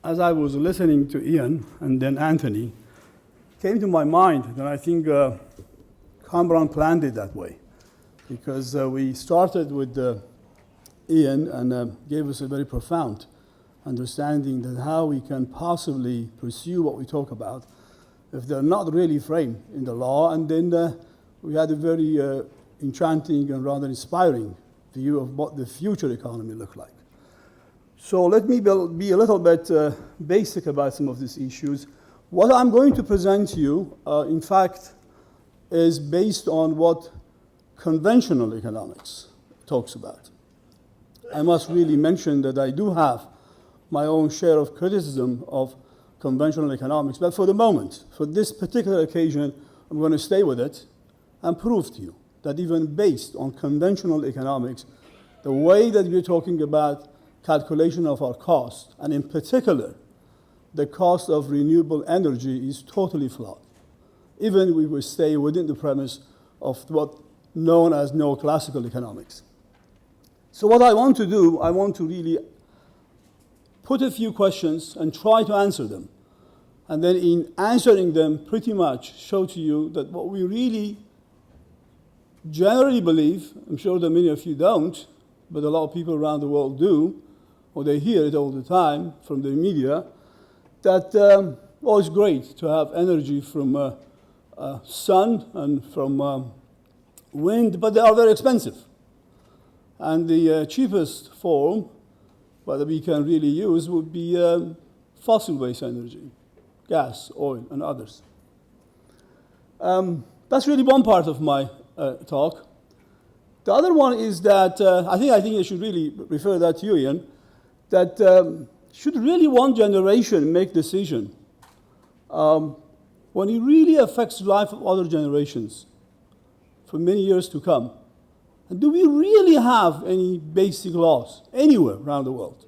as I was listening to Ian and then Anthony, came to my mind, and I think Kamran planned it that way, because we started with Ian and gave us a very profound understanding that how we can possibly pursue what we talk about if they're not really framed in the law. And then we had a very enchanting and rather inspiring view of what the future economy looked like. So let me be a little bit basic about some of these issues. What I'm going to present to you, in fact, is based on what conventional economics talks about. I must really mention that I do have my own share of criticism of conventional economics, but for the moment, for this particular occasion, I'm going to stay with it and prove to you that even based on conventional economics, the way that we're talking about calculation of our cost, and in particular, the cost of renewable energy, is totally flawed. Even we will stay within the premise of what known as neoclassical economics. So what I want to do, I want to really put a few questions and try to answer them. And then in answering them, pretty much show to you that what we really generally believe, I'm sure that many of you don't, but a lot of people around the world do, or they hear it all the time from the media, that well, it's great to have energy from sun and from wind, but they are very expensive. And the cheapest form that we can really use would be fossil-based energy, gas, oil, and others. That's really one part of my talk. The other one is that I think I should really refer that to you, Ian, that should really one generation make decision when it really affects the life of other generations for many years to come? And do we really have any basic laws anywhere around the world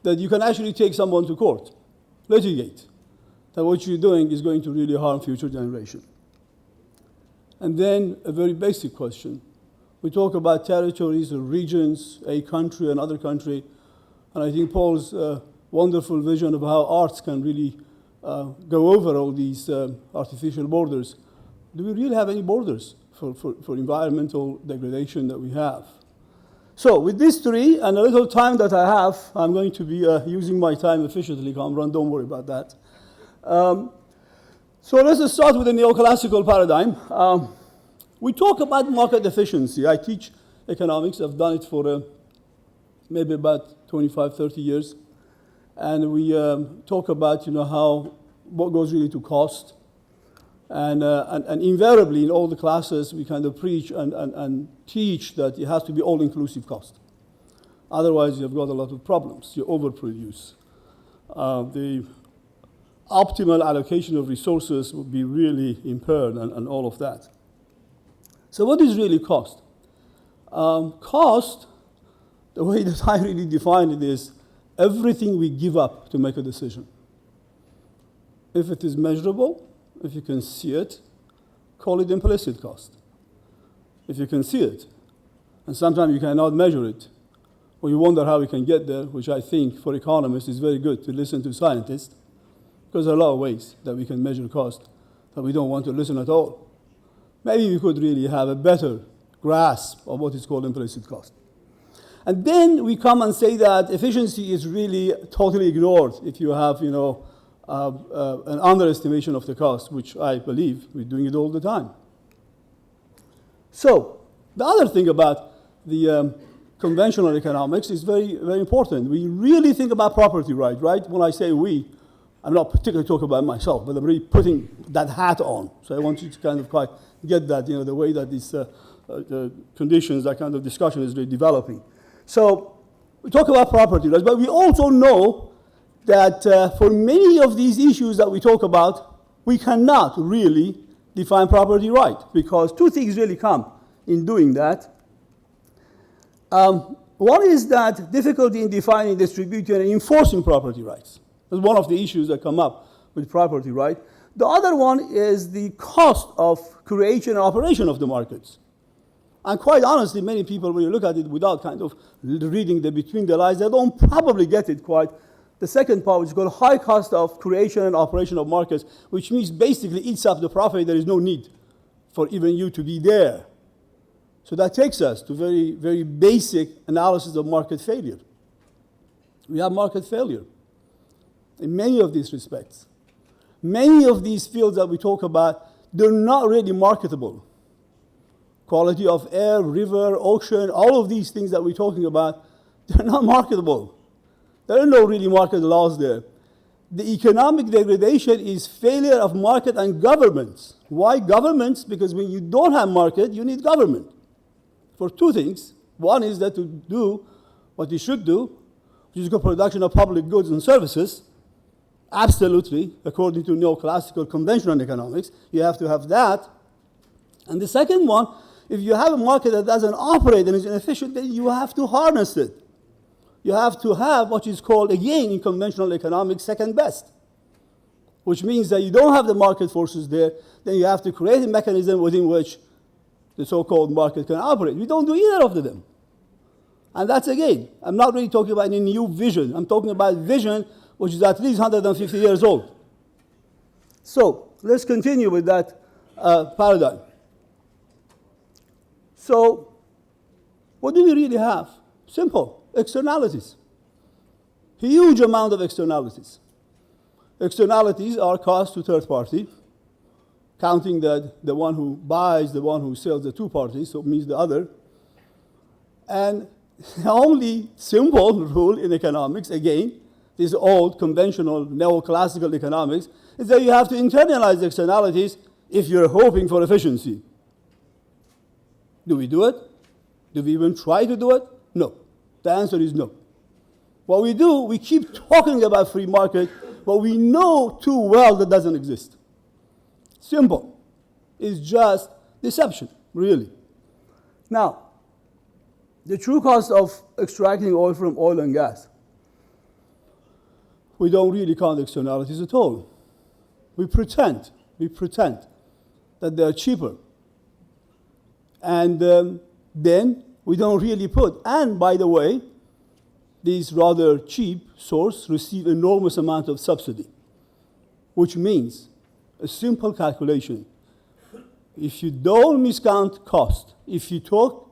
that you can actually take someone to court, litigate, that what you're doing is going to really harm future generations? And then a very basic question. We talk about territories or regions, a country, another country, and I think Paul's wonderful vision of how arts can really go over all these artificial borders. Do we really have any borders for environmental degradation that we have? So with these three and a little time that I have, I'm going to be using my time efficiently, Kamran, don't worry about that. So let's start with the neoclassical paradigm. We talk about market efficiency. I teach economics. I've done it for maybe about 25, 30 years. And we talk about, what goes really to cost. And invariably in all the classes, we kind of preach and teach that it has to be all-inclusive cost. Otherwise, you've got a lot of problems. You overproduce. The optimal allocation of resources would be really impaired and all of that. So what is really cost? Cost, the way that I really define it, is everything we give up to make a decision. If it is measurable, if you can see it, call it implicit cost. If you can see it, and sometimes you cannot measure it, or you wonder how we can get there, which I think for economists is very good to listen to scientists, because there are a lot of ways that we can measure cost that we don't want to listen at all. Maybe we could really have a better grasp of what is called implicit cost. And then we come and say that efficiency is really totally ignored if you have, an underestimation of the cost, which I believe we're doing it all the time. So the other thing about the conventional economics is very, very important. We really think about property right? When I say we, I'm not particularly talking about myself, but I'm really putting that hat on. So I want you to kind of quite get that, the way that these conditions, that kind of discussion is really developing. So we talk about property rights, but we also know that for many of these issues that we talk about, we cannot really define property right, because two things really come in doing that. One is that difficulty in defining, distributing, and enforcing property rights. That's one of the issues that come up with property right. The other one is the cost of creation and operation of the markets. And quite honestly, many people, when you look at it without kind of reading the between the lines, they don't probably get it quite the second part, which is called high cost of creation and operation of markets, which means basically eats up the profit. There is no need for even you to be there. So that takes us to very, very basic analysis of market failure. We have market failure in many of these respects. Many of these fields that we talk about, they're not really marketable. Quality of air, river, ocean, all of these things that we're talking about, they're not marketable. There are no really market laws there. The economic degradation is failure of market and governments. Why governments? Because when you don't have market, you need government for two things. One is that to do what you should do, which is the production of public goods and services. Absolutely, according to neoclassical conventional economics, you have to have that. And the second one, if you have a market that doesn't operate and is inefficient, then you have to harness it. You have to have what is called, again, in conventional economics, second best, which means that you don't have the market forces there, then you have to create a mechanism within which the so-called market can operate. We don't do either of them. And that's, again, I'm not really talking about any new vision. I'm talking about vision which is at least 150 years old. So let's continue with that paradigm. So what do we really have? Simple. Externalities. Huge amount of externalities. Externalities are cost to third party, counting that the one who buys, the one who sells, the two parties, so it means the other. And the only simple rule in economics, again, this old conventional neoclassical economics, is that you have to internalize externalities if you're hoping for efficiency. Do we do it? Do we even try to do it? No. The answer is no. What we do, we keep talking about free market, but we know too well that doesn't exist. Simple. It's just deception, really. Now, the true cost of extracting oil from oil and gas. We don't really count externalities at all. We pretend that they're cheaper. And then we don't really put. And by the way, these rather cheap sources receive enormous amount of subsidy, which means a simple calculation. If you don't miscount cost, if you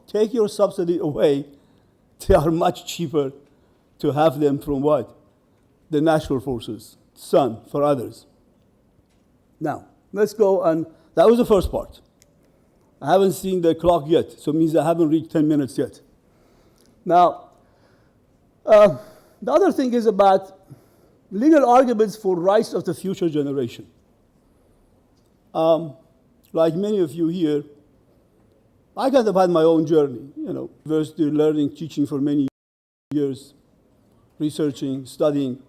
take your subsidy away, they are much cheaper to have them from what? The natural forces, sun, for others. Now, let's go, and that was the first part. I haven't seen the clock yet, so it means I haven't reached 10 minutes yet. Now, the other thing is about legal arguments for rights of the future generation. Like many of you here, I kind of had my own journey, university, learning, teaching for many years, researching, studying,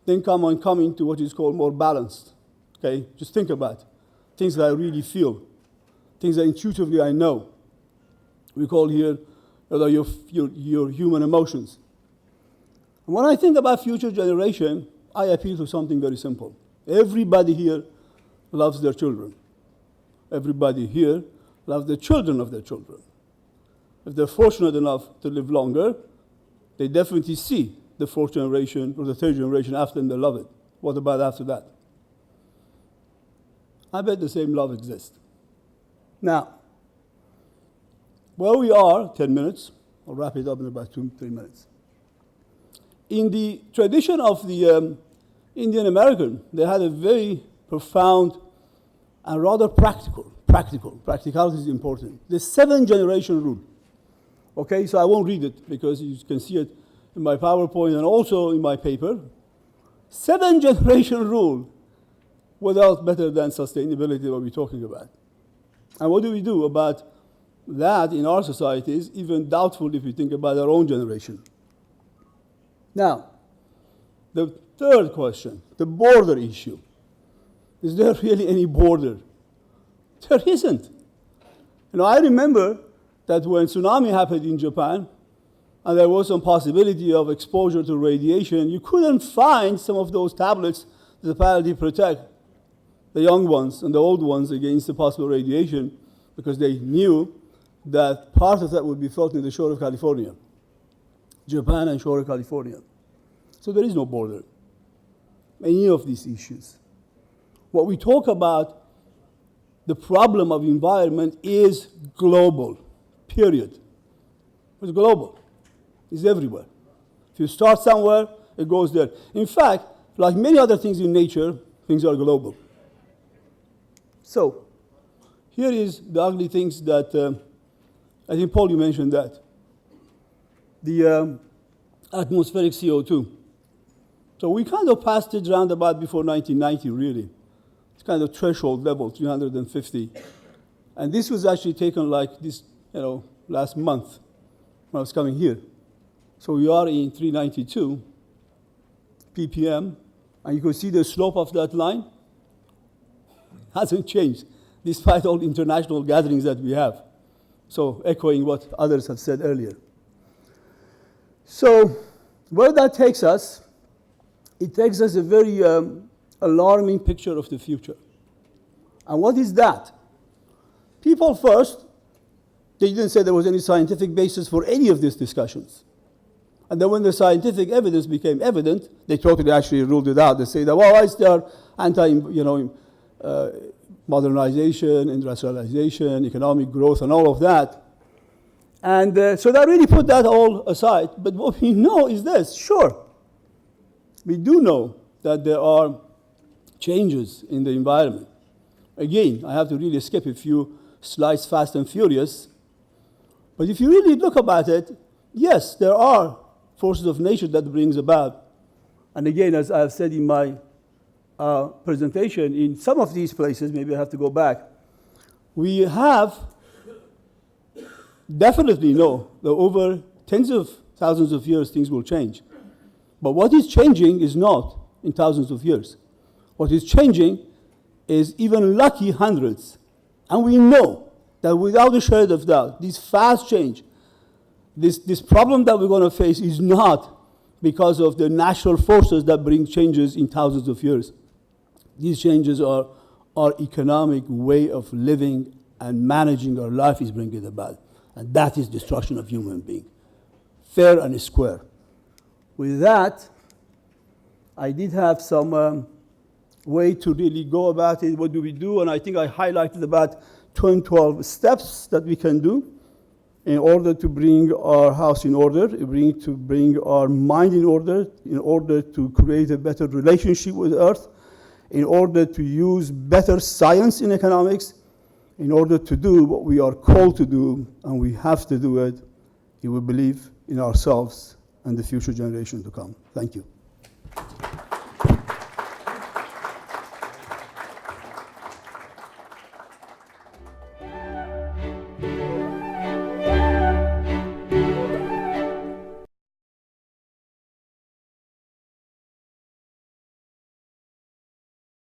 then coming to what is called more balanced. Okay, just think about things that I really feel, things that intuitively I know. We call here your human emotions. And when I think about future generation, I appeal to something very simple. Everybody here loves their children. Everybody here loves the children of their children. If they're fortunate enough to live longer, they definitely see the fourth generation or the third generation after them, they love it. What about after that? I bet the same love exists. Now, where we are, 10 minutes, I'll wrap it up in about 2-3 minutes. In the tradition of the Indian American, they had a very profound and rather practicality is important. The 7-generation rule. Okay, so I won't read it because you can see it in my PowerPoint and also in my paper. 7-generation rule without better than sustainability, what we're talking about. And what do we do about that in our societies, even doubtful if we think about our own generation? Now, the third question, the border issue. Is there really any border? There isn't. I remember that when tsunami happened in Japan, and there was some possibility of exposure to radiation, you couldn't find some of those tablets that apparently protect the young ones and the old ones against the possible radiation, because they knew that part of that would be felt in the shore of California, Japan and shore of California. So there is no border. Any of these issues. What we talk about, the problem of environment is global, period. It's global. It's everywhere. If you start somewhere, it goes there. In fact, like many other things in nature, things are global. So, here is the ugly things that, I think, Paul, you mentioned that. The atmospheric CO2. So we kind of passed it round about before 1990, really. It's kind of threshold level, 350. And this was actually taken like this, last month when I was coming here. So we are in 392 ppm, and you can see the slope of that line hasn't changed, despite all international gatherings that we have. So echoing what others have said earlier. So where that takes us, it takes us a very alarming picture of the future. And what is that? People first, they didn't say there was any scientific basis for any of these discussions. And then when the scientific evidence became evident, they totally actually ruled it out. They say that, well, it's their modernization, industrialization, economic growth, and all of that. And so that really put that all aside. But what we know is this, sure, we do know that there are changes in the environment. Again, I have to really skip a few slides fast and furious. But if you really look about it, yes, there are forces of nature that brings about. And again, as I have said in my presentation, in some of these places, maybe I have to go back, we have definitely know that over tens of thousands of years things will change. But what is changing is not in thousands of years. What is changing is even lucky hundreds. And we know that without a shred of doubt, this fast change, this problem that we're going to face is not because of the natural forces that bring changes in thousands of years. These changes are our economic way of living and managing our life is bringing about. And that is destruction of human being. Fair and square. With that, I did have some way to really go about it. What do we do? And I think I highlighted about 12 steps that we can do in order to bring our house in order, to bring our mind in order to create a better relationship with Earth, in order to use better science in economics, in order to do what we are called to do, and we have to do it if we believe in ourselves and the future generation to come. Thank you.